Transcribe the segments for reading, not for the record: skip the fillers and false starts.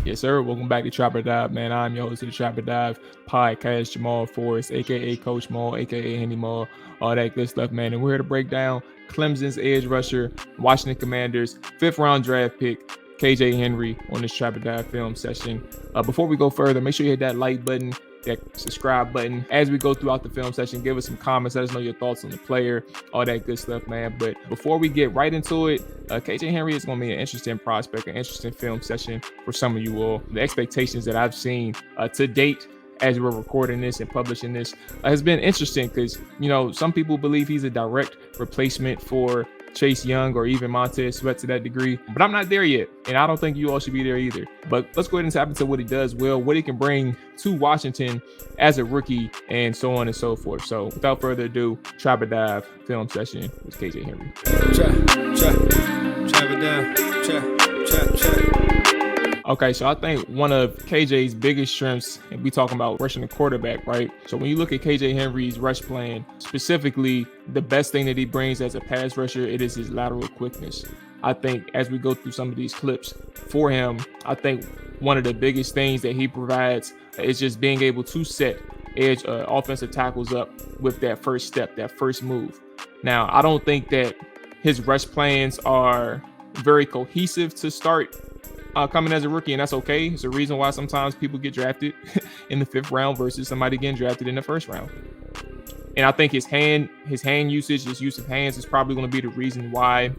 Yes, sir. Welcome back to Trapper Dive, man. I'm your host of the Trapper Dive podcast, Jamal Forrest, aka Coach Maul, aka Henny Maul, all that good stuff, man. And we're here to break down Clemson's edge rusher, Washington Commanders, 5th round draft pick, KJ Henry, on this Trapper Dive film session. Before we go further, make sure you hit that like button, that subscribe button. As we go throughout the film session, give us some comments, let us know your thoughts on the player, all that good stuff, man. But before we get right into it, KJ Henry is going to be an interesting prospect, an interesting film session for some of you all. The expectations that I've seen to date as we're recording this and publishing this has been interesting because, you know, some people believe he's a direct replacement for Chase Young or even Montez Sweat to that degree, but I'm not there yet, and I don't think you all should be there either. But let's go ahead and tap into what he does well, what he can bring to Washington as a rookie, and so on and so forth. So without further ado, Trapper Dive film session with KJ Henry. Okay, so I think one of KJ's biggest strengths, and we talking about rushing the quarterback, right? So when you look at KJ Henry's rush plan, specifically, the best thing that he brings as a pass rusher, it is his lateral quickness. I think as we go through some of these clips for him, I think one of the biggest things that he provides is just being able to set edge offensive tackles up with that first step, that first move. Now, I don't think that his rush plans are very cohesive to start coming as a rookie, and that's okay. It's a reason why sometimes people get drafted in the 5th round versus somebody getting drafted in the 1st round. And I think his hand usage, his use of hands is probably going to be the reason why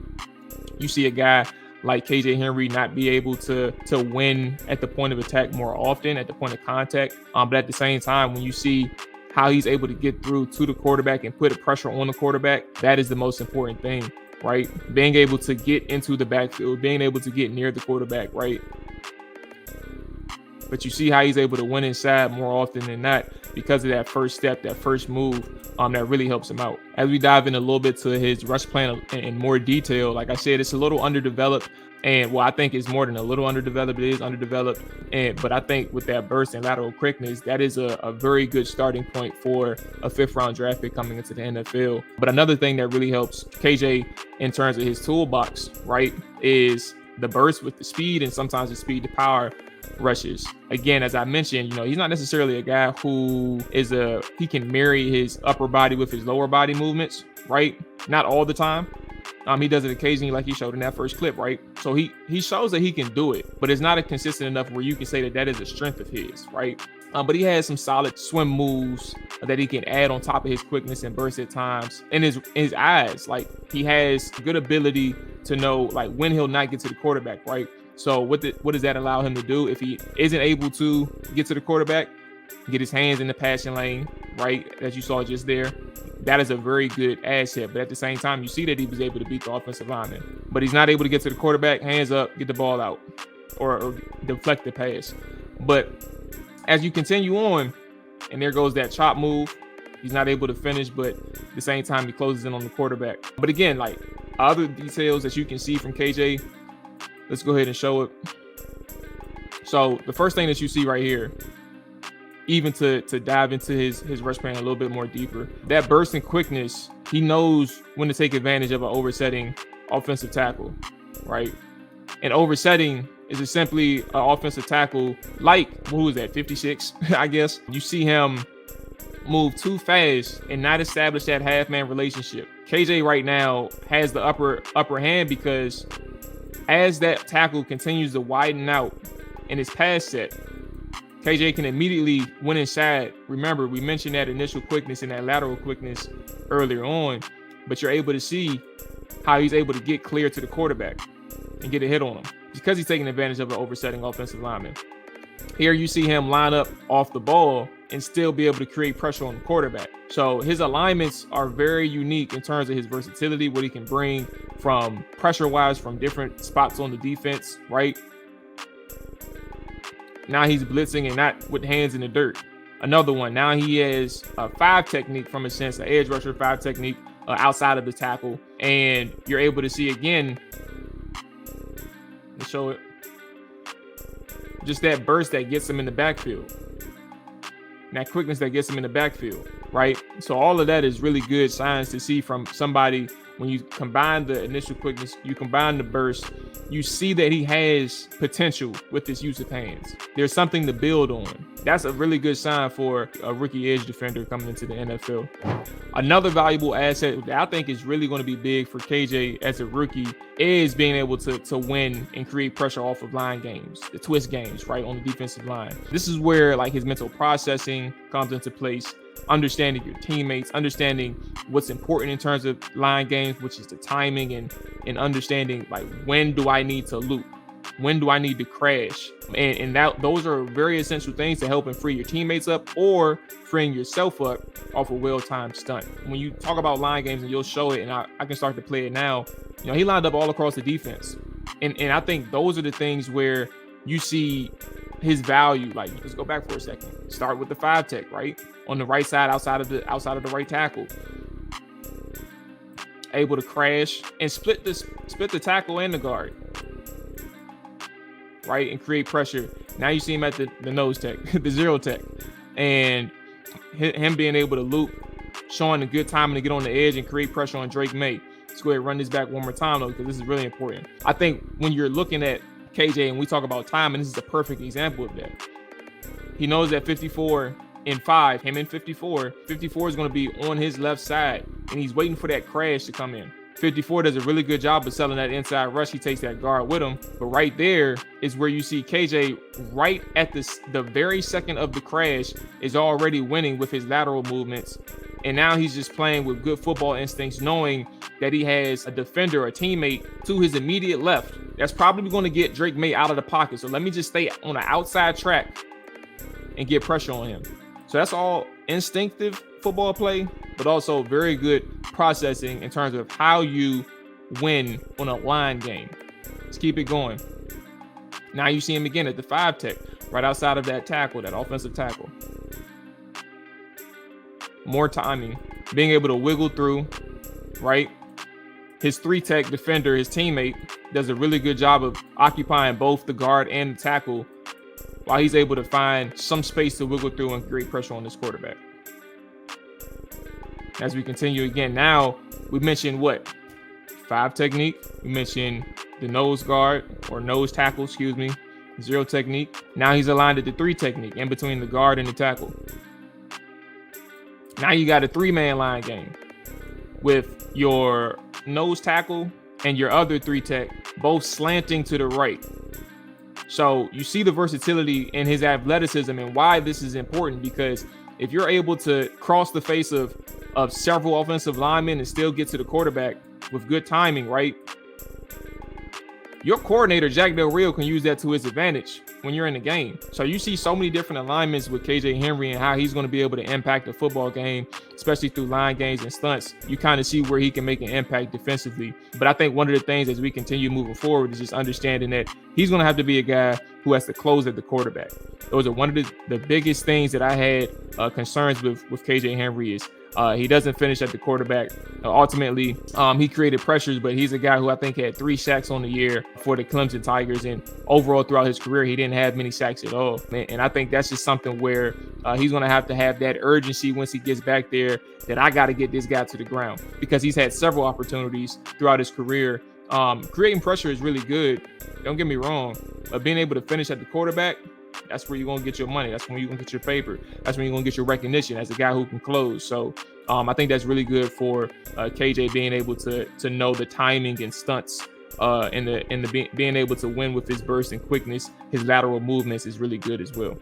you see a guy like KJ Henry not be able to win at the point of attack more often, at the point of contact. But at the same time, when you see how he's able to get through to the quarterback and put a pressure on the quarterback, that is the most important thing, right? Being able to get into the backfield, being able to get near the quarterback, right? But you see how he's able to win inside more often than not because of that first step, that first move, that really helps him out. As we dive in a little bit to his rush plan in more detail, like I said, it's a little underdeveloped. And well, I think it's more than a little underdeveloped. It is underdeveloped. But I think with that burst and lateral quickness, that is a very good starting point for a 5th round draft pick coming into the NFL. But another thing that really helps KJ in terms of his toolbox, right, is the burst with the speed and sometimes the speed to power rushes. Again, as I mentioned, you know, he's not necessarily a guy who is he can marry his upper body with his lower body movements, right? Not all the time. He does it occasionally, like he showed in that first clip, right? So he shows that he can do it, but it's not a consistent enough where you can say that is a strength of his, right? But he has some solid swim moves that he can add on top of his quickness and burst at times. And his eyes, like he has good ability to know like when he'll not get to the quarterback, right? So what does that allow him to do if he isn't able to get to the quarterback? Get his hands in the passing lane, right? As you saw just there. That is a very good asset. But at the same time, you see that he was able to beat the offensive lineman. But he's not able to get to the quarterback, hands up, get the ball out, or deflect the pass. But as you continue on, and there goes that chop move, he's not able to finish, but at the same time, he closes in on the quarterback. But again, like other details that you can see from KJ, let's go ahead and show it. So the first thing that you see right here, even to dive into his rush plan a little bit more deeper, that burst and quickness, he knows when to take advantage of an oversetting offensive tackle, right? And oversetting is just simply an offensive tackle like, who is that, 56, I guess. You see him move too fast and not establish that half-man relationship. KJ right now has the upper hand because as that tackle continues to widen out in his pass set, KJ can immediately win inside. Remember, we mentioned that initial quickness and that lateral quickness earlier on, but you're able to see how he's able to get clear to the quarterback and get a hit on him because he's taking advantage of an oversetting offensive lineman. Here you see him line up off the ball and still be able to create pressure on the quarterback. So his alignments are very unique in terms of his versatility, what he can bring from pressure-wise from different spots on the defense, right? Now he's blitzing and not with hands in the dirt. Another one. Now he has a 5 technique from a sense, an edge rusher 5 technique outside of the tackle. And you're able to see again, let's show it, just that burst that gets him in the backfield. And that quickness that gets him in the backfield, right? So all of that is really good signs to see from somebody when you combine the initial quickness, you combine the burst, you see that he has potential with his use of hands. There's something to build on. That's a really good sign for a rookie edge defender coming into the NFL. Another valuable asset that I think is really going to be big for KJ as a rookie is being able to win and create pressure off of line games, the twist games, right, on the defensive line. This is where like his mental processing comes into place, understanding your teammates, understanding what's important in terms of line games, which is the timing, and understanding like when do I need to loop, when do I need to crash, and that those are very essential things to helping free your teammates up or freeing yourself up off a well-timed stunt. When you talk about line games, and you'll show it, and I can start to play it now, you know, he lined up all across the defense, and I think those are the things where you see his value. Like, let's go back for a second. Start with the 5 tech, right? On the right side, outside of the right tackle. Able to crash and split the tackle and the guard, right? And create pressure. Now you see him at the nose tech, the 0 tech. And him being able to loop, showing a good timing to get on the edge and create pressure on Drake May. Let's go ahead and run this back one more time, though, because this is really important. I think when you're looking at KJ and we talk about time, and this is a perfect example of that. He knows that 54 and 5, him and 54 is going to be on his left side, and he's waiting for that crash to come in. 54 does a really good job of selling that inside rush. He takes that guard with him, but right there is where you see KJ right at the very second of the crash is already winning with his lateral movements. And now he's just playing with good football instincts, knowing that he has a defender, a teammate to his immediate left that's probably going to get Drake May out of the pocket. So let me just stay on the outside track and get pressure on him. So that's all instinctive football play, but also very good processing in terms of how you win on a line game. Let's keep it going. Now you see him again at the 5 tech, right outside of that tackle, that offensive tackle. More timing, being able to wiggle through, right? His 3 tech defender, his teammate, does a really good job of occupying both the guard and the tackle while he's able to find some space to wiggle through and create pressure on this quarterback. As we continue again, now we mentioned what? 5 technique. We mentioned the nose guard or nose tackle, 0 technique. Now he's aligned at the 3 technique in between the guard and the tackle. Now you got a 3-man line game with your nose tackle and your other 3 tech both slanting to the right. So you see the versatility in his athleticism and why this is important, because if you're able to cross the face of several offensive linemen and still get to the quarterback with good timing, right? Your coordinator, Jack Del Rio, can use that to his advantage when you're in the game. So you see so many different alignments with KJ Henry and how he's going to be able to impact the football game, especially through line games and stunts. You kind of see where he can make an impact defensively. But I think one of the things as we continue moving forward is just understanding that he's going to have to be a guy who has to close at the quarterback. Those are one of the biggest things that I had concerns with KJ Henry is he doesn't finish at the quarterback. Ultimately, he created pressures, but he's a guy who I think had 3 sacks on the year for the Clemson Tigers. And overall, throughout his career, he didn't have many sacks at all. And I think that's just something where he's going to have that urgency once he gets back there, that I got to get this guy to the ground, because he's had several opportunities throughout his career. Creating pressure is really good. Don't get me wrong. But being able to finish at the quarterback, that's where you're going to get your money. That's when you're going to get your paper. That's when you're going to get your recognition as a guy who can close. So I think that's really good for KJ being able to know the timing and stunts and being able to win with his burst and quickness. His lateral movements is really good as well.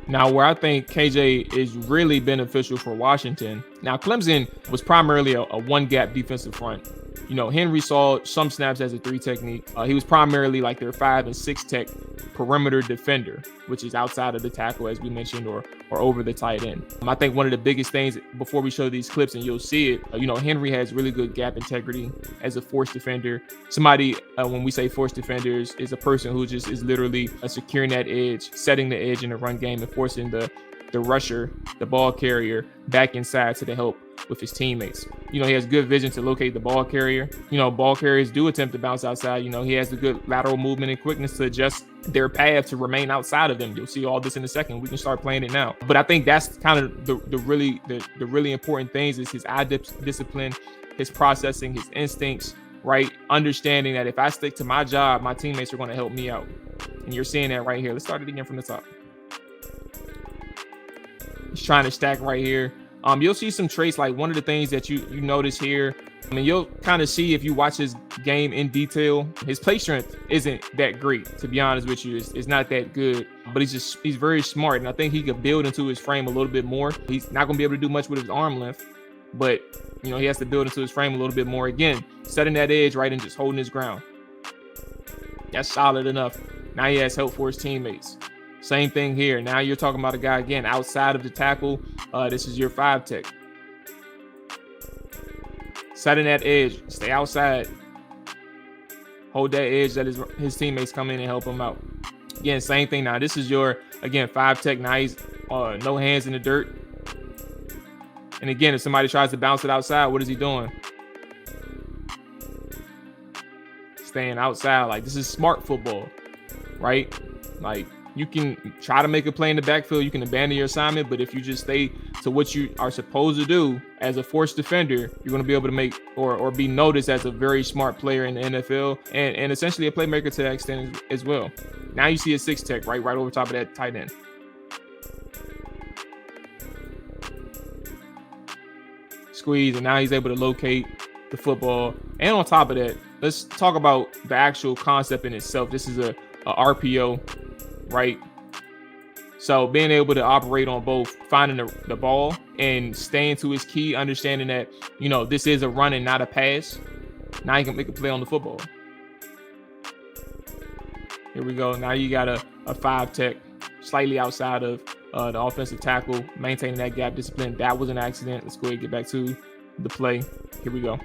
Now, where I think KJ is really beneficial for Washington. Now, Clemson was primarily a one-gap defensive front. You know, Henry saw some snaps as a 3 technique. He was primarily like their 5 and 6 tech perimeter defender, which is outside of the tackle, as we mentioned, or over the tight end. I think one of the biggest things before we show these clips, and you'll see it, Henry has really good gap integrity as a force defender. Somebody, when we say force defenders, is a person who just is literally securing that edge, setting the edge in the run game, and forcing the the rusher, the ball carrier, back inside to the help with his teammates. He has good vision to locate the ball carrier. Ball carriers do attempt to bounce outside. He has the good lateral movement and quickness to adjust their path to remain outside of them. You'll see all this in a second. We can start playing it now. But I think that's kind of the really important things is his eye discipline, his processing, his instincts, right? Understanding that if I stick to my job, my teammates are going to help me out. And you're seeing that right here. Let's start it again from the top. He's trying to stack right here. You'll see some traits, like one of the things that you notice here. You'll kind of see if you watch his game in detail, his play strength isn't that great, to be honest with you. It's not that good, but he's very smart. And I think he could build into his frame a little bit more. He's not going to be able to do much with his arm length, but he has to build into his frame a little bit more. Again, setting that edge right and just holding his ground. That's solid enough. Now he has help for his teammates. Same thing here. Now you're talking about a guy, again, outside of the tackle. This is your 5 tech. Setting that edge. Stay outside. Hold that edge that his teammates come in and help him out. Again, same thing. Now this is your, again, 5 tech. Now he's no hands in the dirt. And again, if somebody tries to bounce it outside, what is he doing? Staying outside. Like, this is smart football, right? Like, you can try to make a play in the backfield. You can abandon your assignment, but if you just stay to what you are supposed to do as a force defender, you're going to be able to make or be noticed as a very smart player in the NFL and essentially a playmaker to that extent as well. Now you see a 6 tech right over top of that tight end. Squeeze, and now he's able to locate the football. And on top of that, let's talk about the actual concept in itself. This is a RPO, right? So being able to operate on both, finding the ball and staying to his key, understanding that, this is a run and not a pass. Now you can make a play on the football. Here we go. Now you got a 5 tech slightly outside of the offensive tackle, maintaining that gap discipline. That was an accident. Let's go ahead and get back to the play. Here we go.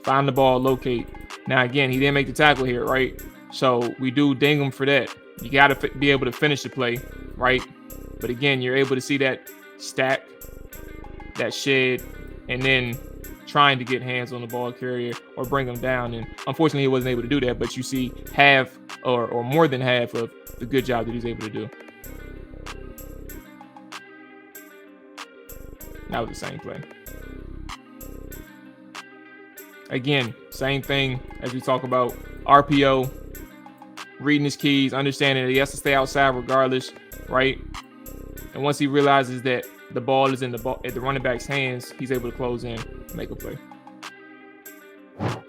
Find the ball, locate. Now, again, he didn't make the tackle here, right? So we do ding him for that. You got to be able to finish the play, right? But again, you're able to see that stack, that shed, and then trying to get hands on the ball carrier or bring him down. And unfortunately, he wasn't able to do that. But you see half or more than half of the good job that he's able to do. That was the same play. Again, same thing as we talk about RPO, reading his keys, understanding that he has to stay outside regardless, right? And once he realizes that the ball is at the running back's hands, he's able to close in, make a play.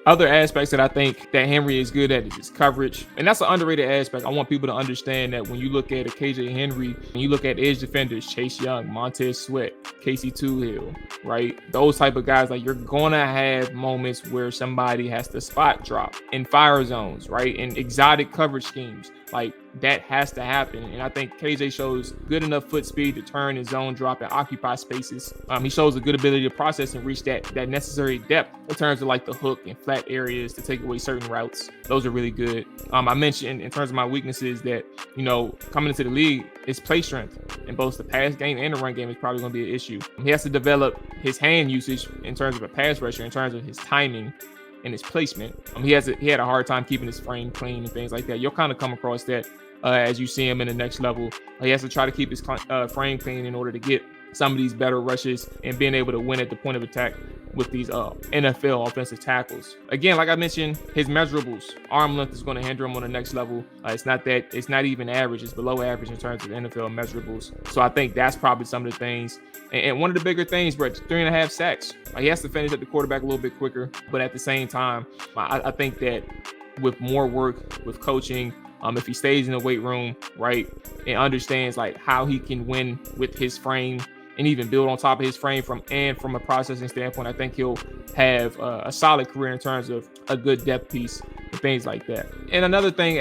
Other aspects that I think that Henry is good at is his coverage. And that's an underrated aspect. I want people to understand that when you look at a KJ Henry, when you look at edge defenders, Chase Young, Montez Sweat, Casey Toohill, right? Those type of guys, like, you're going to have moments where somebody has to spot drop in fire zones, right? In exotic coverage schemes. Like, that has to happen. And I think KJ shows good enough foot speed to turn and zone drop and occupy spaces. He shows a good ability to process and reach that necessary depth in terms of like the hook and flat areas to take away certain routes. Those are really good. I mentioned in terms of my weaknesses that, coming into the league, his play strength in both the pass game and the run game is probably going to be an issue. He has to develop his hand usage in terms of a pass rusher, in terms of his timing and his placement. He had a hard time keeping his frame clean and things like that. You'll kind of come across that as you see him in the next level. He has to try to keep his frame clean in order to get some of these better rushes and being able to win at the point of attack with these NFL offensive tackles. Again, like I mentioned, his measurables, arm length is going to hinder him on the next level. It's not even average. It's below average in terms of NFL measurables. So I think that's probably some of the things. And one of the bigger things, Brett, 3.5 sacks. He has to finish at the quarterback a little bit quicker. But at the same time, I think that with more work, with coaching, if he stays in the weight room, right, and understands like how he can win with his frame and even build on top of his frame from a processing standpoint, I think he'll have a solid career in terms of a good depth piece and things like that. And another thing,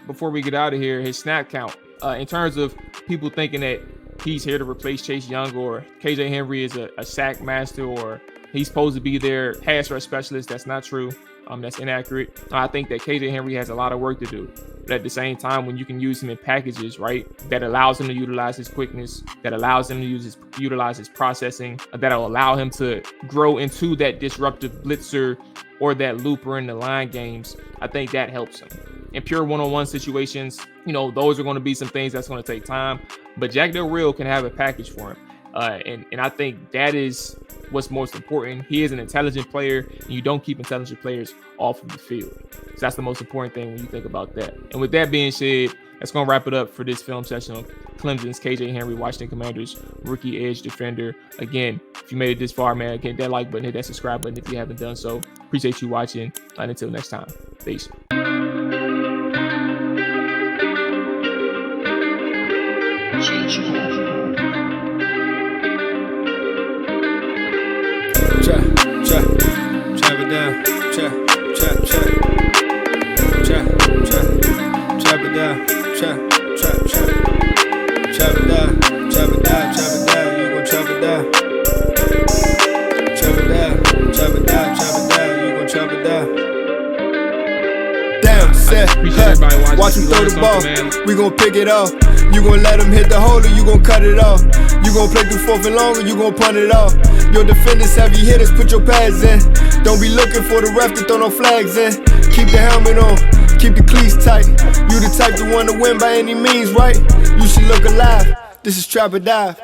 before we get out of here, his snap count. In terms of people thinking that he's here to replace Chase Young or KJ Henry is a sack master or he's supposed to be their pass rush specialist, that's not true. That's inaccurate. I think that KJ Henry has a lot of work to do. But at the same time, when you can use him in packages, right, that allows him to utilize his quickness, that allows him to utilize his processing, that'll allow him to grow into that disruptive blitzer or that looper in the line games, I think that helps him. In pure one-on-one situations, those are going to be some things that's going to take time. But Jack Del Rio can have a package for him. And I think that is what's most important. He is an intelligent player, and you don't keep intelligent players off of the field. So that's the most important thing when you think about that. And with that being said, that's going to wrap it up for this film session of Clemson's KJ Henry, Washington Commanders rookie edge defender. Again, if you made it this far, man, hit that like button, hit that subscribe button if you haven't done so. Appreciate you watching. And until next time, peace. Chop it down, chop it down, you gon' chop it down. Chop it down, you gon' chop it down. Down, set, watch him throw the ball, we gon' pick it off. You gon' let him hit the hole or you gon' cut it off. You gon' play through 4th and long or you gon' punt it off. Your defenders heavy hitters, put your pads in. Don't be looking for the ref to throw no flags in. Keep the helmet on, keep the cleats tight. You the type to want to win by any means, right? You should look alive, this is Trap or Dive.